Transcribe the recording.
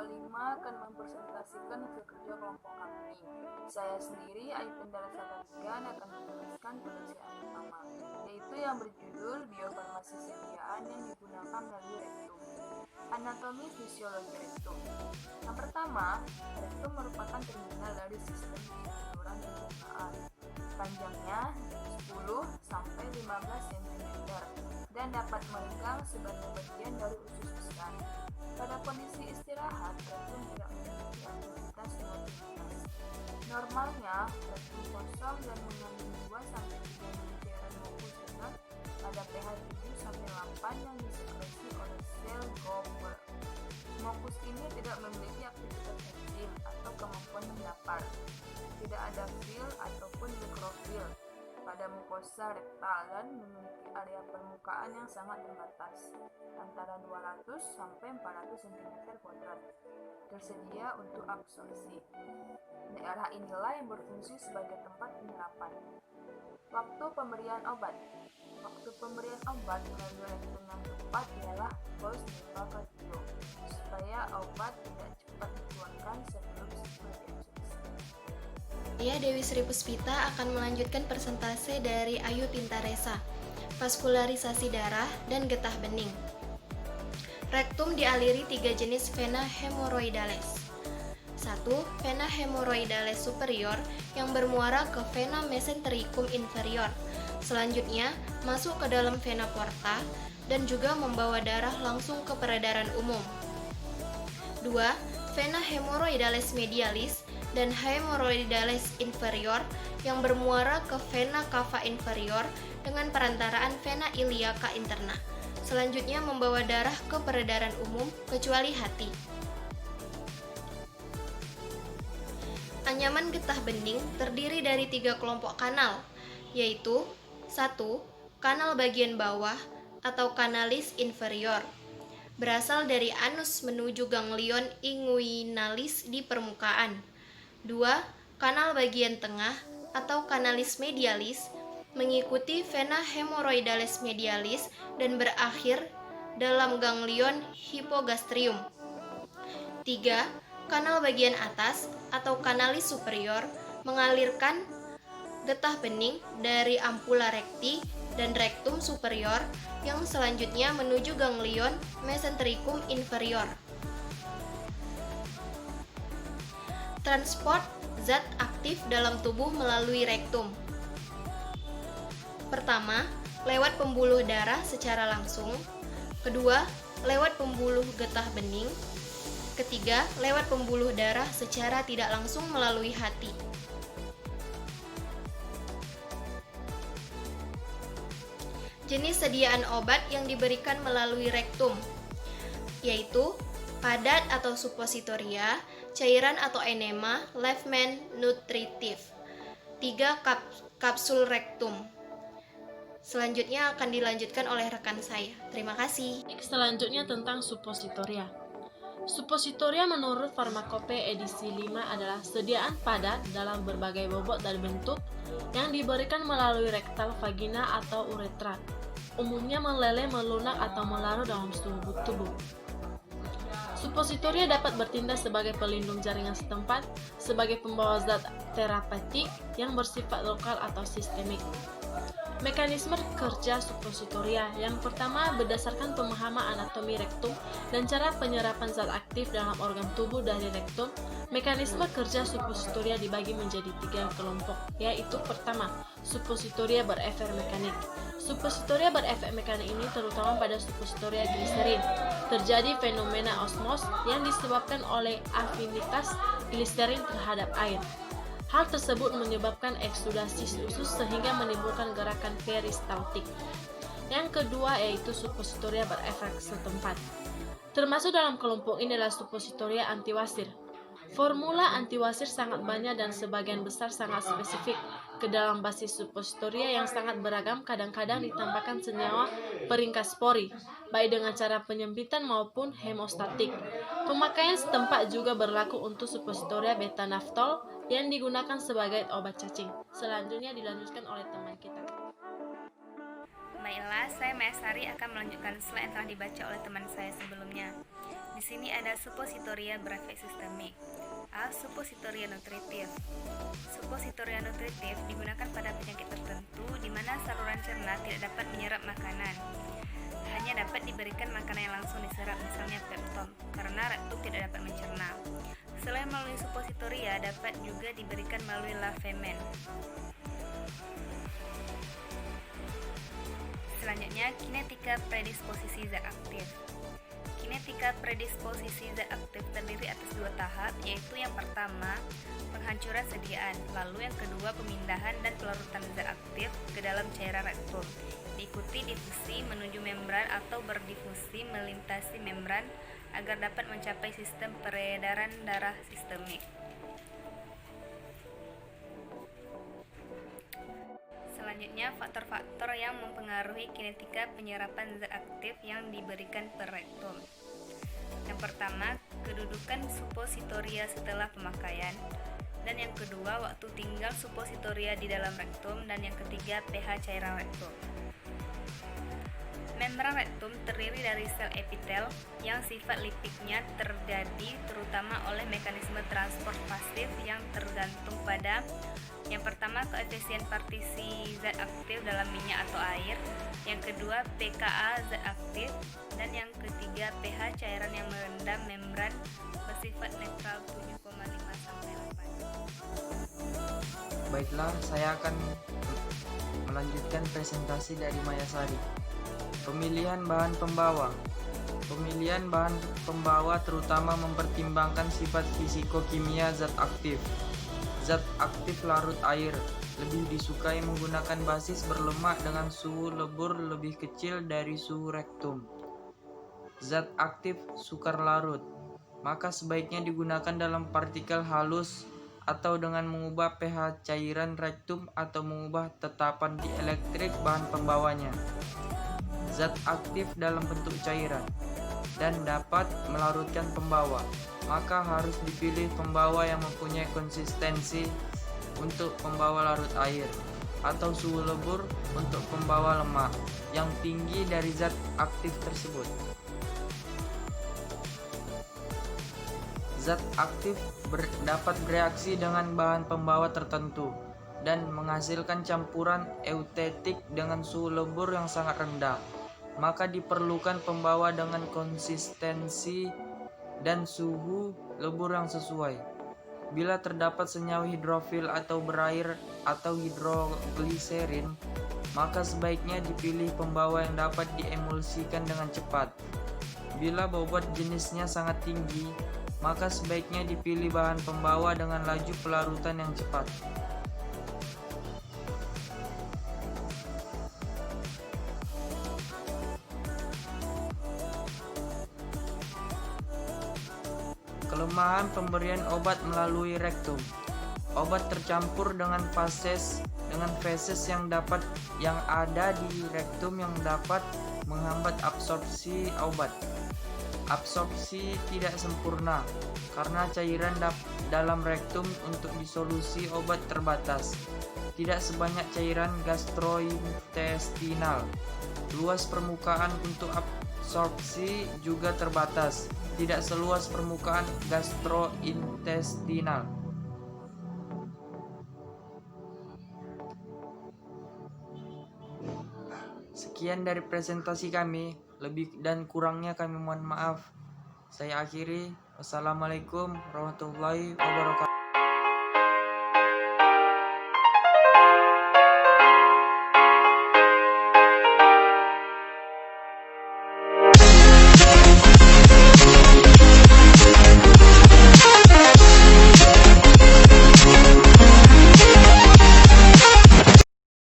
kelima akan mempresentasikan hasil kerja kelompok kami. Saya sendiri, Ayu Pendara Satarigan, akan menuliskan penelitian pertama, yaitu yang berjudul Biofarmasi Sediaan yang digunakan melalui rektum. Anatomi fisiologi rektum. Yang pertama, rektum merupakan terminal dari sistem saluran pencernaan. Panjangnya 10-15 cm dan dapat merenggang sebagai bagian dari usus besar. Pada kondisi istirahat, rektum tidak memiliki aktivitas hemodinamik. Normalnya, rektum kosong dan mengandung 2-3 mili cairan mukus zat pada pH 7-8 yang disekresi oleh sel Goldberg. Mukus ini tidak memiliki aktivitas enzim atau kemampuan mendapar. Tidak ada fil ataupun mikrofil pada mukosa rektal dan memiliki area permukaan yang sangat terbatas, antara 200-400 cm². Tersedia untuk absorpsi. Daerah inilah yang berfungsi sebagai tempat penyerapan. Waktu pemberian obat. Waktu pemberian obat melalui rektum yang tepat ialah post-nasal supaya obat tidak cepat dikeluarkan sebelum diabsorpsi. Saya Dewi Sri Puspita akan melanjutkan presentase dari Ayu Pintaresa, vaskularisasi darah dan getah bening. Rektum dialiri 3 jenis vena hemoroidales. 1. Vena hemoroidales superior yang bermuara ke vena mesentericum inferior. Selanjutnya, masuk ke dalam vena porta dan juga membawa darah langsung ke peredaran umum. 2. Vena hemoroidales medialis dan hemoroidales inferior yang bermuara ke vena cava inferior dengan perantaraan vena iliaca interna. Selanjutnya membawa darah ke peredaran umum kecuali hati. Anyaman getah bening terdiri dari 3 kelompok kanal, yaitu 1. Kanal bagian bawah atau kanalis inferior, berasal dari anus menuju ganglion inguinalis di permukaan. 2. Kanal bagian tengah atau kanalis medialis mengikuti vena hemoroidales medialis dan berakhir dalam ganglion hipogastrium. 3. Kanal bagian atas atau kanalis superior mengalirkan getah bening dari ampula rekti dan rektum superior yang selanjutnya menuju ganglion mesentericum inferior. Transport zat aktif dalam tubuh melalui rektum. Pertama, lewat pembuluh darah secara langsung. Kedua, lewat pembuluh getah bening. Ketiga, lewat pembuluh darah secara tidak langsung melalui hati. Jenis sediaan obat yang diberikan melalui rektum, yaitu padat atau suppositoria, cairan atau enema, Leffman nutritif. 3. Kapsul rektum. Selanjutnya akan dilanjutkan oleh rekan saya. Terima kasih. Selanjutnya tentang suppositoria. Suppositoria menurut Farmakope edisi 5 adalah sediaan padat dalam berbagai bobot dan bentuk yang diberikan melalui rektal, vagina, atau uretra. Umumnya meleleh, melunak, atau melarut dalam tubuh. Suppositoria dapat bertindak sebagai pelindung jaringan setempat, sebagai pembawa zat terapeutik yang bersifat lokal atau sistemik. Mekanisme kerja suppositoria. Yang pertama, berdasarkan pemahaman anatomi rektum dan cara penyerapan zat aktif dalam organ tubuh dari rektum, mekanisme kerja suppositoria dibagi menjadi 3 kelompok, yaitu pertama, suppositoria berefek mekanik. Suppositoria berefek mekanik ini terutama pada suppositoria gliserin. Terjadi fenomena osmos yang disebabkan oleh afinitas gliserin terhadap air. Hal tersebut menyebabkan eksudasi usus sehingga menimbulkan gerakan peristaltik. Yang kedua yaitu suppositoria berefek setempat. Termasuk dalam kelompok ini adalah suppositoria antiwasir. Formula antiwasir sangat banyak dan sebagian besar sangat spesifik. Ke dalam basis suppositoria yang sangat beragam kadang-kadang ditambahkan senyawa peringkas pori, baik dengan cara penyempitan maupun hemostatik. Pemakaian setempat juga berlaku untuk suppositoria beta-naftol yang digunakan sebagai obat cacing. Selanjutnya dilanjutkan oleh teman kita. Baiklah, saya Maya Sari akan melanjutkan slide yang telah dibaca oleh teman saya sebelumnya. Di sini ada suppositoria berefek sistemik. A. Suppositoria nutritif. Suppositoria nutritif digunakan pada penyakit tertentu di mana saluran cerna tidak dapat menyerap makanan. Hanya dapat diberikan makanan yang langsung diserap, misalnya peptom, karena rektum tidak dapat mencerna. Selain melalui suppositoria, dapat juga diberikan melalui lavement. Selanjutnya, kinetika predisposisi zat aktif. Kinetika predisposisi zat aktif terdiri atas 2 tahap, yaitu yang pertama, penghancuran sediaan, lalu yang kedua, pemindahan dan pelarutan zat aktif ke dalam cairan rektum. Diikuti difusi menuju membran atau berdifusi melintasi membran agar dapat mencapai sistem peredaran darah sistemik. Selanjutnya, faktor-faktor yang mempengaruhi kinetika penyerapan zat aktif yang diberikan per rektum. Yang pertama, kedudukan suppositoria setelah pemakaian, dan yang kedua, waktu tinggal suppositoria di dalam rektum, dan yang ketiga, pH cairan rektum. Membran rektum terdiri dari sel epitel yang sifat lipidnya terjadi terutama oleh mekanisme transport pasif yang tergantung pada yang pertama, koefisien partisi zat aktif dalam minyak atau air, yang kedua, pKa zat aktif, dan yang ketiga, pH cairan yang merendam membran bersifat netral 7,5-8. Baiklah, saya akan melanjutkan presentasi dari Mayasari. Pemilihan bahan pembawa. Pemilihan bahan pembawa terutama mempertimbangkan sifat fisikokimia zat aktif. Zat aktif larut air lebih disukai menggunakan basis berlemak dengan suhu lebur lebih kecil dari suhu rektum. Zat aktif sukar larut, maka sebaiknya digunakan dalam partikel halus atau dengan mengubah pH cairan rektum atau mengubah tetapan dielektrik bahan pembawanya. Zat aktif dalam bentuk cairan dan dapat melarutkan pembawa, maka harus dipilih pembawa yang mempunyai konsistensi untuk pembawa larut air atau suhu lebur untuk pembawa lemak yang tinggi dari zat aktif tersebut. Zat aktif dapat bereaksi dengan bahan pembawa tertentu dan menghasilkan campuran eutetik dengan suhu lebur yang sangat rendah. Maka diperlukan pembawa dengan konsistensi dan suhu lebur yang sesuai. Bila terdapat senyawa hidrofil atau berair atau hidrogliserin, maka sebaiknya dipilih pembawa yang dapat diemulsikan dengan cepat. Bila bobot jenisnya sangat tinggi, maka sebaiknya dipilih bahan pembawa dengan laju pelarutan yang cepat. Kelemahan pemberian obat melalui rektum. Obat tercampur dengan feses yang ada di rektum yang dapat menghambat absorpsi obat. Absorpsi tidak sempurna karena cairan dalam rektum untuk disolusi obat terbatas. Tidak sebanyak cairan gastrointestinal. Luas permukaan untuk absorpsi juga terbatas. Tidak seluas permukaan gastrointestinal. Sekian dari presentasi kami, lebih dan kurangnya kami mohon maaf. Saya akhiri. Wassalamualaikum warahmatullahi wabarakatuh.